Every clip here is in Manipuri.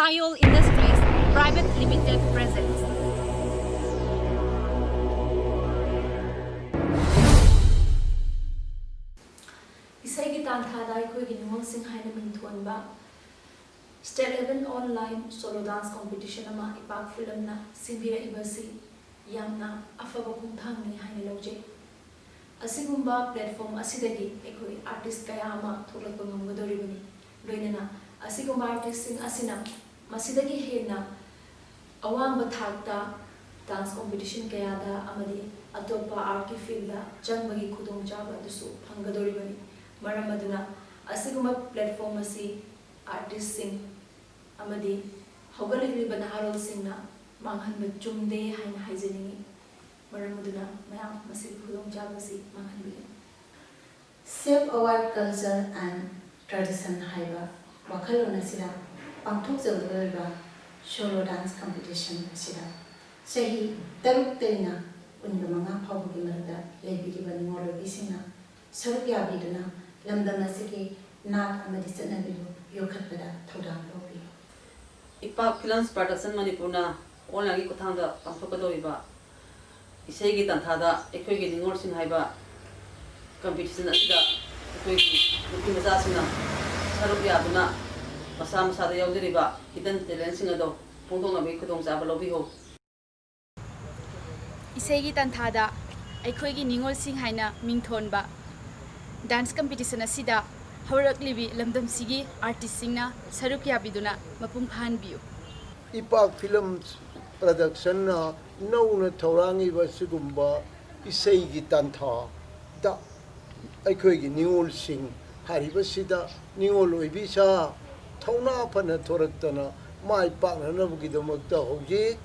Mayol Industries Private Limited presents. Isai tanthada akhoi gi nimol sing haina min thonba state level online solo dance competition ama IPAK film na simbira ibasi yamna afaba khungthang ni haina loje asigumba platform asidagi akhoi artist kaya ama tholakpa ngamgadoribani loinana asigumba artist sing asina masidagi hena awang bathakta dance competition kaya da amadi atopa art ki field da changbagi khudong jaba dusu phangadoribani maram aduna asiguma platform asi artist sing amadi hogaligriba naharol singna manghanba chumde haina haijani maram aduna mayam masi khudong jabasi manghanbi Save our culture and tradition haiba wakhalona sira pangthok jawdaba solo dance competition sira sahi taruk teina unbamanga phawgi marda lebiriba ngoro bisina saruk yabiduna lamdam asiki nat amadi sanabilu yokhatpada thodam lobi IPAK FILMS production Manipurna online kuthangda pangthokadoriba isegi tanthada ekhoigi ningol sing haiba competition asida ekhoigi nupi macha singna saruk yaduna masa masada yaudiriba hidden talent sing ado pungthoknabi khudong chaba lobi ho Isegi tanthada akhoi ningol sing haina mingthonba dance competition asida hauraklibi lamdam sigi artist singna saruk yabiduna mapung phanbiu IPAK FILMS production na nauna thorangi basigumba isegi tantha da akhoi ningol sing haribasida ningol oibisa thona phana thoraktana mai pakna bugidamakta hoji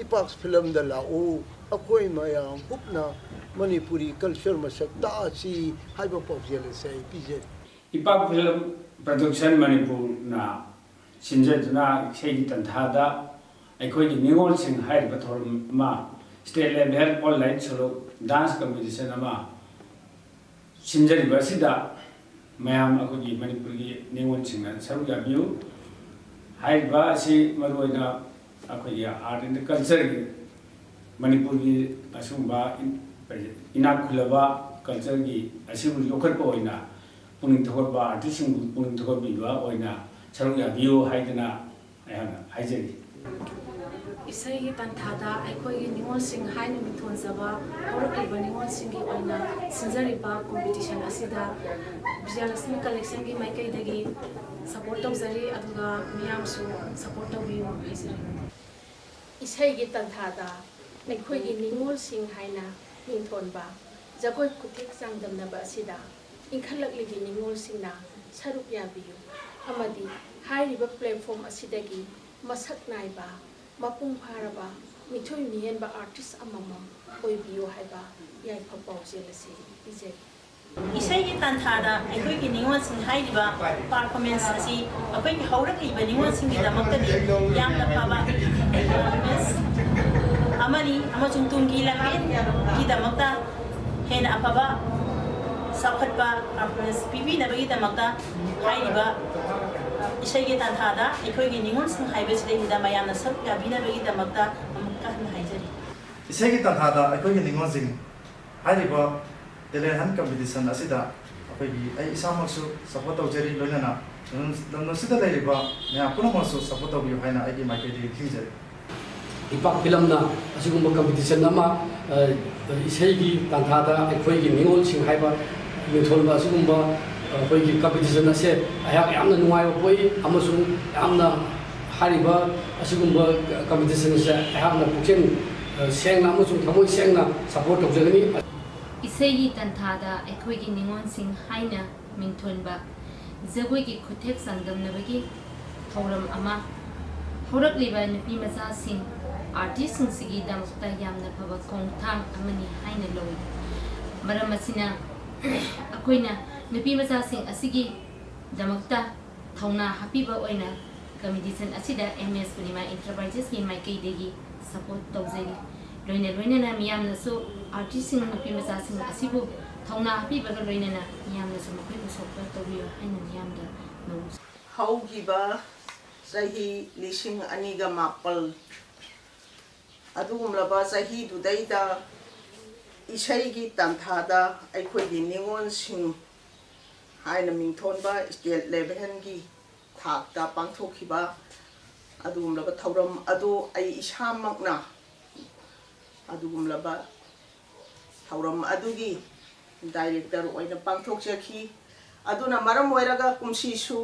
IPAK film da lau akhoi mayam hupna Manipuri culture masakta asi haiba pawjel sai pije IPAK film production Manipur na sinjaduna segi tanthada akhoi ningol sing haiba thorum ma state level online solo dance competition ama sinjari basida mayam akhoi Manipur gi ningol sing na saru yabiu haiba si maruina akhoi art and culture gi Manipur gi asumba inakulaba culture gi asibu yokhatpa oina puning thokba artist sing puning thokbi ba oina saru yabiu haidana ayana haijeri isai tanthada akhoi ningol sing haina min thonjaba horakliba ningol sing gi oina sinjariba competition asida Vijayalakshmi collection gi maikai dagi support tawjari aduga miyam su support tawbiu haijeri Isai tanthada akhoi ningol sing haina mingthonba jagoi kuthik sangdamnaba asida inkhalaklibi ningol singna saruk yabiu amadi hairiba platform asidagi masak naiba mapung pharaba mithoi mihenba artist amamam oibiu haiba yaifa pawjelasi ije Isai tanthada akhoi ningol sing hairiba performance asi akhoi haurakliba ningol sing damakta yamna phaba amani amachung tungi lamin ki damakta hena apaba sakhatba apres pipi na bagi damakta hairiba isai tanthada akhoi ningol sing haibe side hida mayamna sak kabina bagi damakta amakka na haijari isai tanthada akhoi ningol sing hairiba talent competition asida akhoi ai isamaksu support tawjari loinana namno sida lairiba ya punamosu support tawbi haina ai maike di thingjari IPAK film na asigumba competition nama isegi tanthada akhoi ningol sing haiba mingthonba asigumba akhoi competition ase ayak yamna nungaiba poi amasung yamna hariba asigumba competition se ayakna pukchen sengna amasung thamoi sengna support tawjagani Isegi tanthada akhoi ningol sing haina mingthonba jagoi gi khuthek sangdamnabagi thoram ama haurakliba nupi macha sing artist sing sigi damakta yamna phaba khongthang amani haina loi maram asina akoina nupi macha sing asigi damakta thauna hapiba oina competition asida MS Punima Enterprises ki maikai degi support tawjari loina na miyamna so artist sing nupi macha sing asibu thauna hapiba loina na miyamna so makai support tawbiyo haina miyamda no haugiba Sahi lising aniga mapal adugumlaba sahi dudaida isaigi tanthada aikhoigi ningon sing haina mingthonba state level gi thakta pangthokhiba adugumlaba thauram adu ai isamakna adugumlaba thauram adugi director oina pangthokjaki aduna maram oiraga kumsi su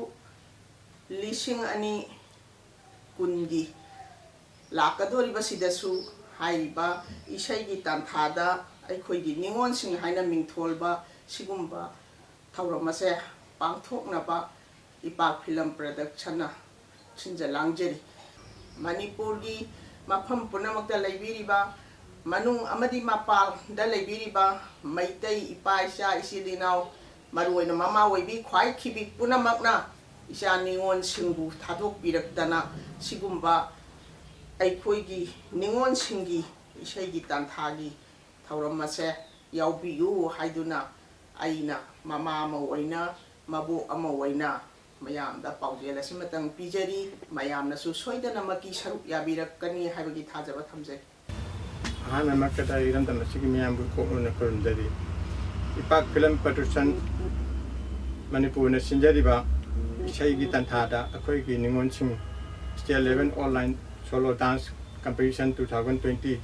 lising ani kungi lakadoriba sidasu haiba isaigi tanthada aikhoigi ningon sing haina mingtholba sigumba thauramase pangthoknaba IPAK film production na chinjalangjeri Manipur gi mafam punamakta laibiriba manung amadi mapal da laibiriba maitai ipaisa isilinaw maruoina mama oibi khwai khibi punamakna isa ningon singbu thadok pirakdana sigumba aikhoigi ningon singi isaigi tanthagi thauramase yaubiyu haiduna aina mama ama oina mabu ama oina mayamda paujela simatang pijari mayamna su soidana maki saruk yabirakani haibagi thajaba thamjai hana makata irandam sigi miyambu ko ona kurundari IPAK film production Manipur na sinjariba isaigi tanthada akhoigi ningon sing state level online solo dance competition 2020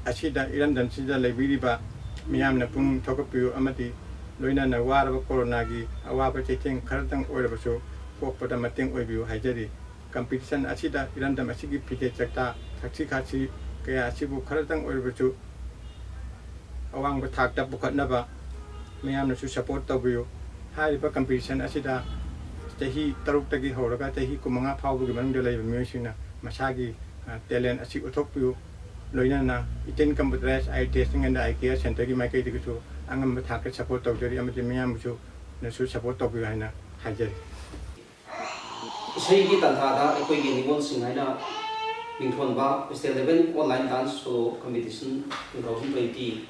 asida irandam sida lebiriba miyamna pung thokapiu amati loina na waraba corona gi awaba checheng kharatang oirabasu kokpada mating oibiu haijari competition asida irandam asigi pite chakta thakchi khachi kaya asibu kharatang oirabasu awang ba thakta bukhatnaba miyamna su support tabiu haiba competition asida tehi taruk tagi horaga tehi kumanga phawbugi manungda leiba miyosina masagi talent asi uthokpiu loina na iten computerized eye testing and eye care center gi maikai digisu angam thak support tawjari amati miyam su na su support tabiu haina hajari isai gi tanthada ekoi gi ningol sing haina mingthonba state level online dance solo competition 2020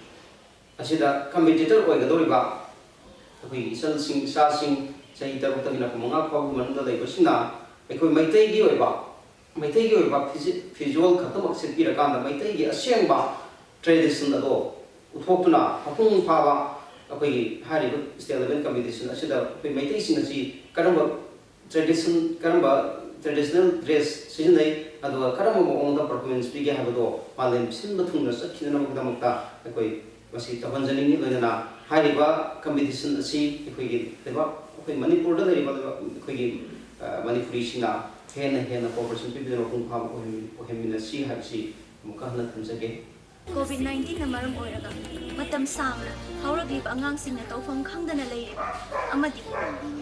asida competitor oigadoriba ekoi sal sing sa sing sai taruk tagina kumanga phawbu manungda leiba sina ekoi maitai gi oiba visual khatam sipira kanda maitai gi asengba tradition ado uthopna hapung phaba akoi hari state level competition asida akoi maitai sing asi karamba traditional dress sizinai ado karamba moongda performance pige habado malem sinba thungna sakhina namukta akoi masi tabanjani ni loina hariba competition asi akoi gi deba akoi manipur da deriba akoi gi manipuri sina hena cooperation people kung pham ohemina si habsi mukahna thamjage COVID-19 na maram oiraga matam sangna hauragliba angangsingna tawfam khangdana leiriba amadi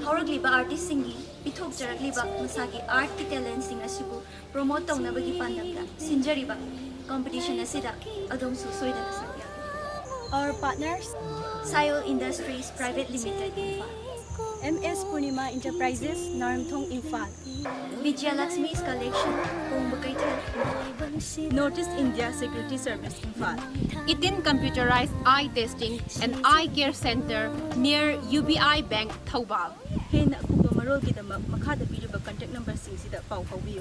hauragliba artist singi pithok jaragliba masagi art ki talent sing asibu promote tawnabagi pandamda sinjariba competition asida adom su soidana sakya. Our partners Sayo Industries Private Limited Infal, MS Purnima Enterprises Naramthong Infal, Vijaya Lakshmi's Collection Kumbakaithal, Northeast India Security Service Infal, Itin Computerized Eye Testing and Eye Care Center near UBI Bank, Thoubal. Hena kuba marol kidamak makada piliba contact number sing sida pau paubiyo.